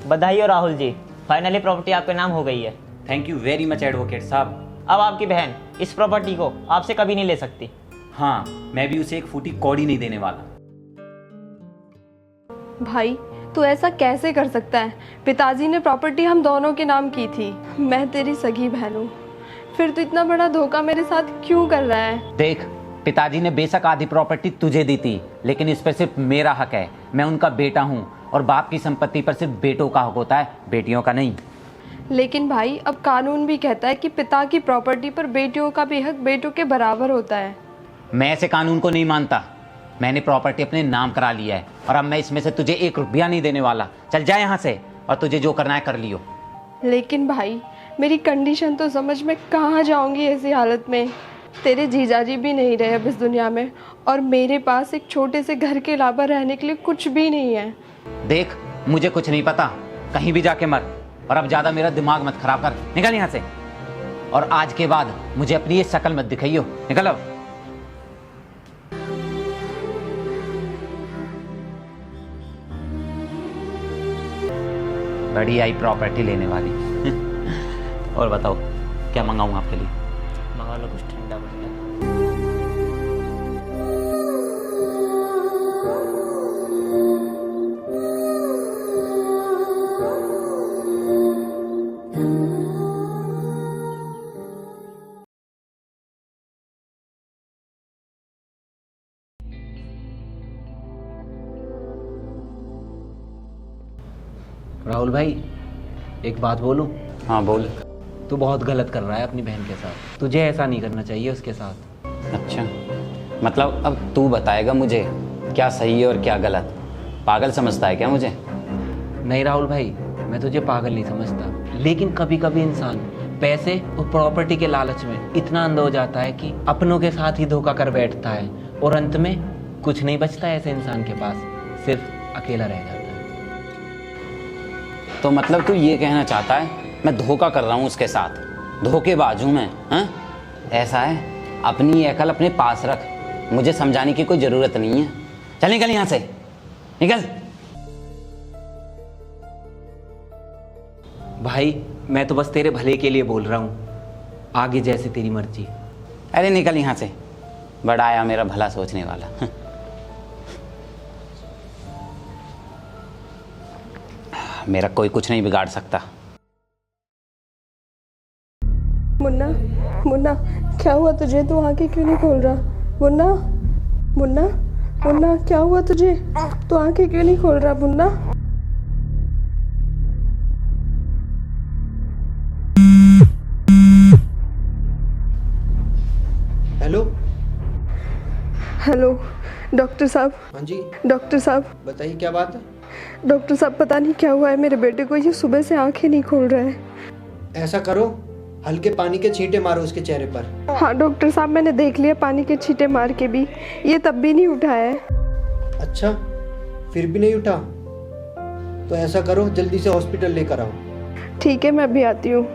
बधाई हो Rahul ji, finally property आपके नाम हो गई है। Thank you very much advocate साहब। अब आपकी बहन इस प्रॉपर्टी को आपसे कभी नहीं ले सकती। हाँ, मैं भी उसे एक फूटी कौड़ी नहीं देने वाला। भाई तू ऐसा कैसे कर सकता है? पिताजी ने प्रॉपर्टी हम दोनों के नाम की थी। मैं तेरी सगी बहन हूँ, फिर तू इतना बड़ा धोखा मेरे साथ क्यों कर रहा है? देख, पिताजी ने बेशक आधी प्रॉपर्टी तुझे दी थी, लेकिन इस पर सिर्फ मेरा हक है। मैं उनका बेटा हूँ और बाप की संपत्ति पर सिर्फ बेटों का हक होता है, बेटियों का नहीं। लेकिन भाई अब कानून भी कहता है कि पिता की प्रॉपर्टी पर बेटियों का भी हक बेटों के बराबर होता है। मैं ऐसे कानून को नहीं मानता। मैंने प्रॉपर्टी अपने नाम करा लिया है और अब मैं इसमें से तुझे 1 रुपया नहीं देने वाला। चल जा यहाँ से और तुझे जो करना है कर लियो। लेकिन भाई मेरी कंडीशन तो समझ, मैं कहाँ जाऊँगी ऐसी हालत में? तेरे जीजाजी भी नहीं रहे अब इस दुनिया में और मेरे पास एक छोटे से घर के अलावा रहने के लिए कुछ भी नहीं है। देख, मुझे कुछ नहीं पता, कहीं भी जाके मर। और अब ज़्यादा मेरा दिमाग मत खराब कर, निकल यहाँ से। और आज के बाद मुझे अपनी ये शक्ल मत दिखाइयो, निकल अब। बड़ी आई प्रॉपर्टी लेने वाली। और बताओ क्या मंगाऊं आपके लिए? मंगा लो कुछ ठंडा बढ़िया। राहुल भाई, एक बात बोलूं? हाँ बोल। तू बहुत गलत कर रहा है अपनी बहन के साथ। तुझे ऐसा नहीं करना चाहिए उसके साथ। अच्छा, मतलब अब तू बताएगा मुझे क्या सही है और क्या गलत? पागल समझता है क्या मुझे? नहीं राहुल भाई, मैं तुझे पागल नहीं समझता, लेकिन कभी कभी इंसान पैसे और प्रॉपर्टी के लालच में इतना अंधा हो जाता है कि अपनों के साथ ही धोखा कर बैठता है और अंत में कुछ नहीं बचता है ऐसे इंसान के पास, सिर्फ अकेला रह जाता है। तो मतलब तू ये कहना चाहता है मैं धोखा कर रहा हूँ उसके साथ? धोखेबाज हूँ मैं? हाँ, ऐसा है? अपनी अकल अपने पास रख, मुझे समझाने की कोई ज़रूरत नहीं है। चल निकल यहाँ से, निकल। भाई मैं तो बस तेरे भले के लिए बोल रहा हूँ, आगे जैसे तेरी मर्जी। अरे निकल यहाँ से, बड़ा आया मेरा भला सोचने वाला। मेरा कोई कुछ नहीं बिगाड़ सकता। मुन्ना, मुन्ना क्या हुआ तुझे? तू आंखें क्यों नहीं खोल रहा? मुन्ना, मुन्ना, मुन्ना क्या हुआ तुझे? तू आंखें क्यों नहीं खोल रहा मुन्ना? हेलो। हेलो डॉक्टर साहब। हाँ जी, डॉक्टर साहब, बताइए क्या बात है? डॉक्टर साहब पता नहीं क्या हुआ है मेरे बेटे को, ये सुबह से आंखें नहीं खोल रहा है। ऐसा करो, हल्के पानी के छींटे मारो उसके चेहरे पर। हाँ डॉक्टर साहब, मैंने देख लिया पानी के छींटे मार के भी, ये तब भी नहीं उठा है। अच्छा, फिर भी नहीं उठा? तो ऐसा करो, जल्दी से हॉस्पिटल लेकर आओ। ठीक है, मैं अभी आती हूँ।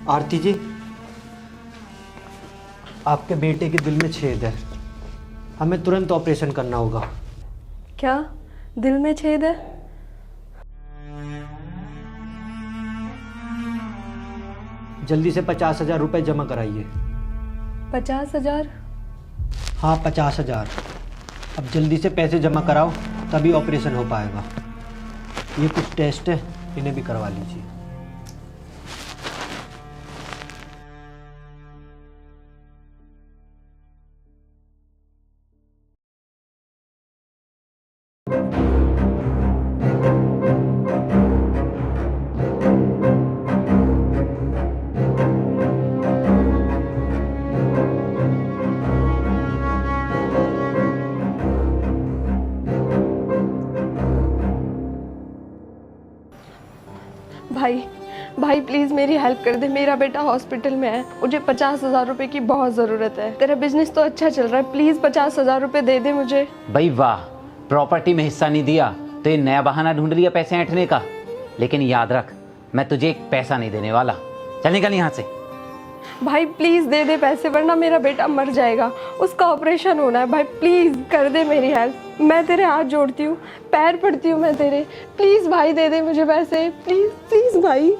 आरती जी, आपके बेटे के दिल में छेद है, हमें तुरंत ऑपरेशन करना होगा। क्या दिल में छेद है? जल्दी से 50,000 रुपये जमा कराइए। 50,000? हाँ 50,000। अब जल्दी से पैसे जमा कराओ, तभी ऑपरेशन हो पाएगा। ये कुछ टेस्ट है, इन्हें भी करवा लीजिए। भाई भाई प्लीज़ मेरी हेल्प कर दे, मेरा बेटा हॉस्पिटल में है, मुझे 50,000 रुपये की बहुत ज़रूरत है। तेरा बिजनेस तो अच्छा चल रहा है, प्लीज़ 50,000 रुपये दे दे मुझे। भाई वाह, प्रॉपर्टी में हिस्सा नहीं दिया तो ये नया बहाना ढूंढ रही है पैसे ऐंठने का। लेकिन याद रख, मैं तुझे एक पैसा नहीं देने वाला। चल निकल यहाँ से। भाई प्लीज़ दे दे पैसे, वरना मेरा बेटा मर जाएगा, उसका ऑपरेशन होना है। भाई प्लीज़ कर दे मेरी हेल्प, मैं तेरे हाथ जोड़ती हूँ, पैर पड़ती हूँ मैं तेरे, प्लीज़ भाई दे दे मुझे पैसे, प्लीज़ प्लीज़ भाई।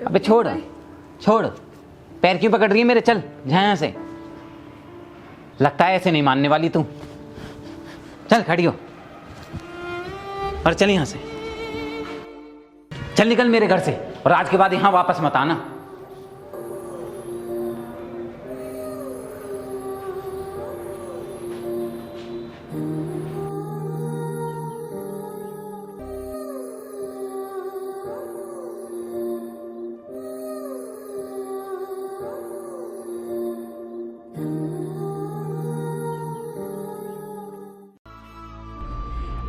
अबे छोड़ छोड़, पैर क्यों पकड़ रही है मेरे? चल जा यहाँ से। लगता है ऐसे नहीं मानने वाली तू। चल खड़ी हो और चल यहाँ से। चल निकल मेरे घर से, और आज के बाद यहाँ वापस मत आना।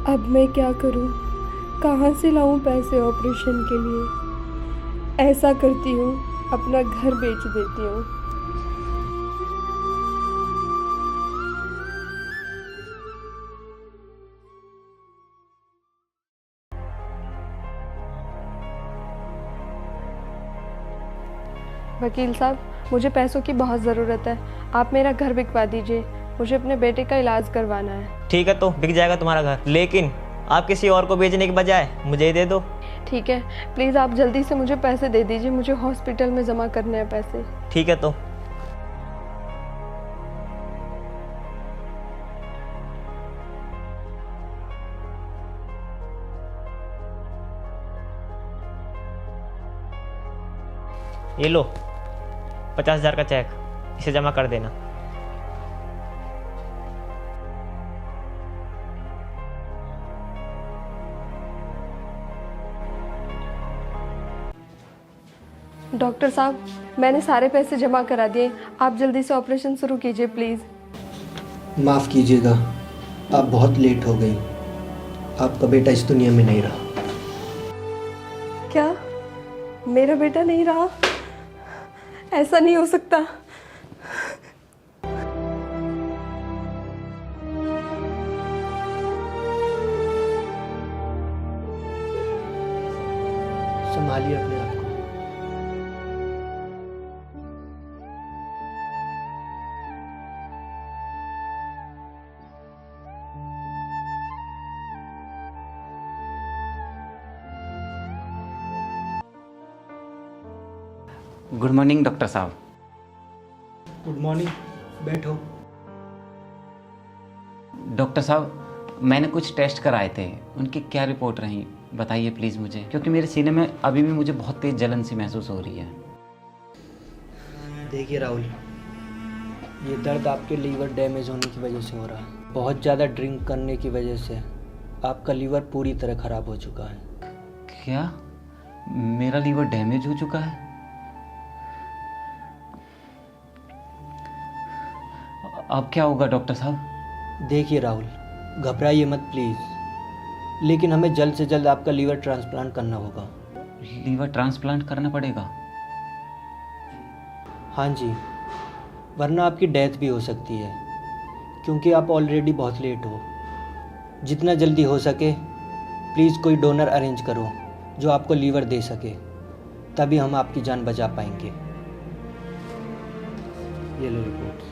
अब मैं क्या करूं? कहाँ से लाऊं पैसे ऑपरेशन के लिए? ऐसा करती हूँ, अपना घर बेच देती हूँ। वकील साहब, मुझे पैसों की बहुत ज़रूरत है, आप मेरा घर बिकवा दीजिए, मुझे अपने बेटे का इलाज करवाना है। ठीक है, तो बिक जाएगा तुम्हारा घर, लेकिन आप किसी और को बेचने के बजाय मुझे ही दे दो। ठीक है, प्लीज़ आप जल्दी से मुझे पैसे दे दीजिए, मुझे हॉस्पिटल में जमा करने हैं पैसे। ठीक है, तो ये लो 50,000 का चेक, इसे जमा कर देना। डॉक्टर साहब, मैंने सारे पैसे जमा करा दिए, आप जल्दी से ऑपरेशन शुरू कीजिए प्लीज़। माफ़ कीजिएगा, आप बहुत लेट हो गई। आपका बेटा इस दुनिया में नहीं रहा। क्या मेरा बेटा नहीं रहा? ऐसा नहीं हो सकता। संभालिए अपने आप को। गुड मॉर्निंग डॉक्टर साहब। गुड मॉर्निंग, बैठो। डॉक्टर साहब, मैंने कुछ टेस्ट कराए थे, उनकी क्या रिपोर्ट रही बताइए प्लीज़ मुझे, क्योंकि मेरे सीने में अभी भी मुझे बहुत तेज़ जलन सी महसूस हो रही है। देखिए राहुल, ये दर्द आपके लीवर डैमेज होने की वजह से हो रहा है। बहुत ज़्यादा ड्रिंक करने की वजह से आपका लीवर पूरी तरह ख़राब हो चुका है। क्या मेरा लीवर डैमेज हो चुका है? अब क्या होगा डॉक्टर साहब? देखिए राहुल, घबराइए मत प्लीज़, लेकिन हमें जल्द से जल्द आपका लीवर ट्रांसप्लांट करना होगा। लीवर ट्रांसप्लांट करना पड़ेगा? हाँ जी, वरना आपकी डेथ भी हो सकती है, क्योंकि आप ऑलरेडी बहुत लेट हो। जितना जल्दी हो सके प्लीज़ कोई डोनर अरेंज करो जो आपको लीवर दे सके, तभी हम आपकी जान बचा पाएंगे। ये लो रिपोर्ट।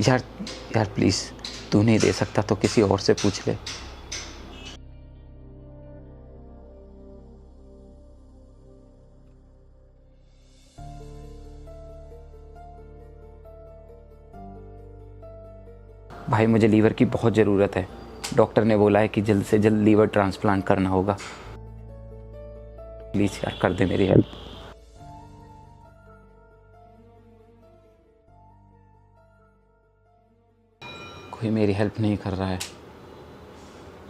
यार यार प्लीज़, तू नहीं दे सकता तो किसी और से पूछ ले। भाई मुझे लीवर की बहुत ज़रूरत है, डॉक्टर ने बोला है कि जल्द से जल्द लीवर ट्रांसप्लांट करना होगा। प्लीज़ यार कर दे मेरी हेल्प। कोई मेरी हेल्प नहीं कर रहा है।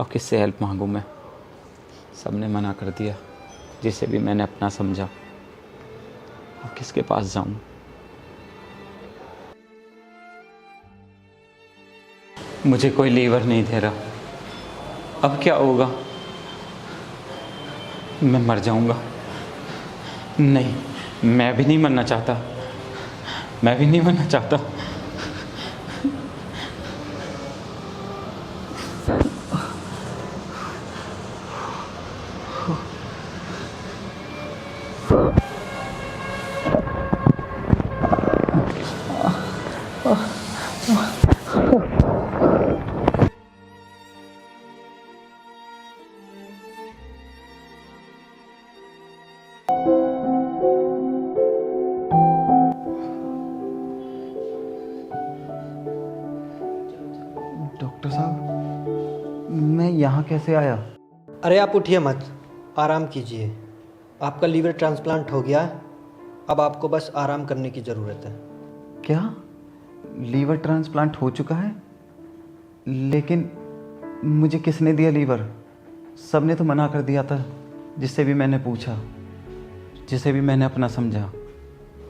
अब किससे हेल्प मांगूं मैं? सबने मना कर दिया, जिसे भी मैंने अपना समझा। अब किसके पास जाऊं? मुझे कोई लीवर नहीं दे रहा। अब क्या होगा? मैं मर जाऊंगा। नहीं, मैं भी नहीं मरना चाहता। मैं भी नहीं मरना चाहता। डॉक्टर साहब, मैं यहाँ कैसे आया? अरे आप उठिए मत, आराम कीजिए। आपका लीवर ट्रांसप्लांट हो गया है, अब आपको बस आराम करने की ज़रूरत है। क्या लीवर ट्रांसप्लांट हो चुका है? लेकिन मुझे किसने दिया लीवर? सबने तो मना कर दिया था, जिससे भी मैंने पूछा, जिसे भी मैंने अपना समझा।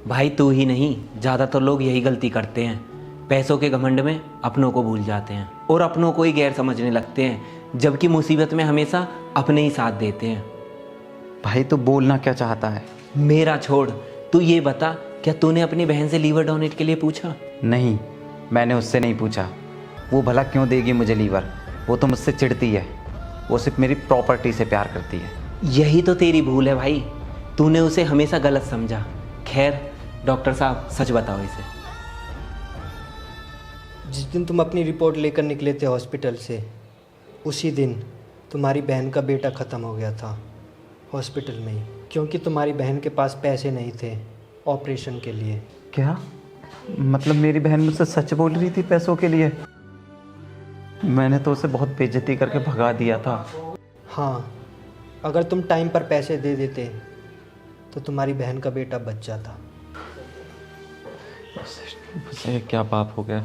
भाई तू ही नहीं, ज़्यादातर लोग यही गलती करते हैं। पैसों के घमंड में अपनों को भूल जाते हैं और अपनों को ही गैर समझने लगते हैं, जबकि मुसीबत में हमेशा अपने ही साथ देते हैं। भाई तो बोलना क्या चाहता है? मेरा छोड़, तू ये बता, क्या तूने अपनी बहन से लीवर डोनेट के लिए पूछा? नहीं, मैंने उससे नहीं पूछा। वो भला क्यों देगी मुझे लीवर? वो तो मुझसे चिढ़ती है। वो सिर्फ मेरी प्रॉपर्टी से प्यार करती है। यही तो तेरी भूल है भाई, तूने उसे हमेशा गलत समझा। खैर डॉक्टर साहब, सच बताओ इसे। जिस दिन तुम अपनी रिपोर्ट लेकर निकले थे हॉस्पिटल से, उसी दिन तुम्हारी बहन का बेटा ख़त्म हो गया था हॉस्पिटल में ही, क्योंकि तुम्हारी बहन के पास पैसे नहीं थे ऑपरेशन के लिए। क्या मतलब मेरी बहन मुझसे सच बोल रही थी पैसों के लिए? मैंने तो उसे बहुत बेइज्जती करके भगा दिया था। हाँ, अगर तुम टाइम पर पैसे दे देते तो तुम्हारी बहन का बेटा बच जाता। मुझे क्या पाप हो गया?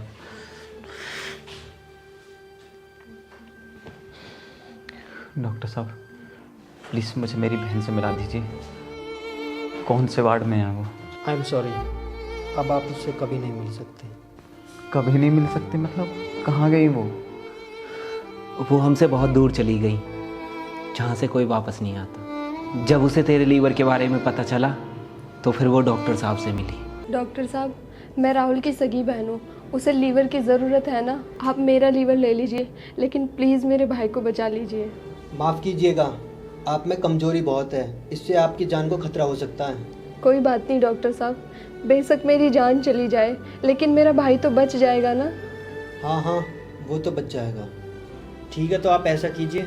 डॉक्टर साहब, प्लीज़ मुझे मेरी बहन से मिला दीजिए। कौन से वार्ड में है वो? आई एम सॉरी, अब आप उससे कभी नहीं मिल सकते। कभी नहीं मिल सकती मतलब? कहाँ गई वो? वो हमसे बहुत दूर चली गई, जहाँ से कोई वापस नहीं आता। जब उसे तेरे लीवर के बारे में पता चला तो फिर वो डॉक्टर साहब से मिली। डॉक्टर साहब, मैं राहुल की सगी बहन हूँ, उसे लीवर की ज़रूरत है ना, आप मेरा लीवर ले लीजिए, लेकिन प्लीज़ मेरे भाई को बचा लीजिए। माफ़ कीजिएगा, आप में कमज़ोरी बहुत है, इससे आपकी जान को खतरा हो सकता है। कोई बात नहीं डॉक्टर साहब, बेशक मेरी जान चली जाए, लेकिन मेरा भाई तो बच जाएगा ना। हाँ हाँ, वो तो बच जाएगा। ठीक है, तो आप ऐसा कीजिए,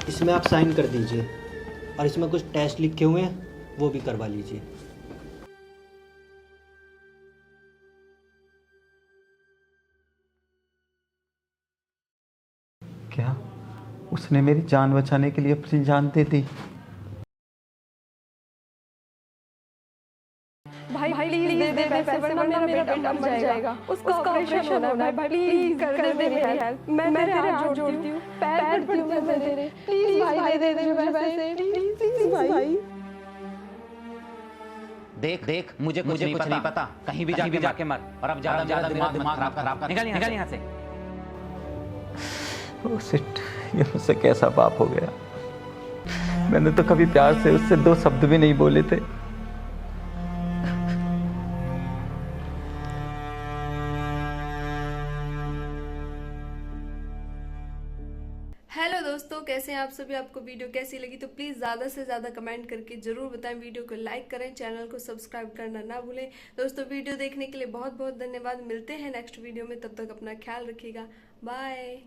इसमें आप साइन कर दीजिए और इसमें कुछ टेस्ट लिखे हुए हैं, वो भी करवा लीजिए। क्या उसने मेरी जान बचाने के लिए अपनी जान दे दी? भाई प्लीज दे दे पैसे, वरना मेरा बेटा मर जाएगा। उसका ऑपरेशन होना है भाई, प्लीज कर दे मेरी हेल्प। मैं तेरे हाथ जोड़ती हूँ, पैर पड़ती हूँ मैं तेरे। प्लीज भाई दे दे मुझे पैसे, प्लीज भाई। देख देख, मुझे कुछ नहीं पता। कहीं भी जाके मर। और अब ज्यादा दिमाग खराब कर। निकल यहाँ से। ओह शिट, ये मुझसे कैसा पाप हो गया? मैंने तो कभी प्यार से उससे दो शब्द भी नहीं बोले थे। हेलो दोस्तों, कैसे हैं आप सभी? आपको वीडियो कैसी लगी तो प्लीज़ ज़्यादा से ज़्यादा कमेंट करके ज़रूर बताएं। वीडियो को लाइक करें, चैनल को सब्सक्राइब करना ना भूलें। दोस्तों वीडियो देखने के लिए बहुत बहुत धन्यवाद। मिलते हैं नेक्स्ट वीडियो में, तब तक अपना ख्याल रखिएगा। बाय।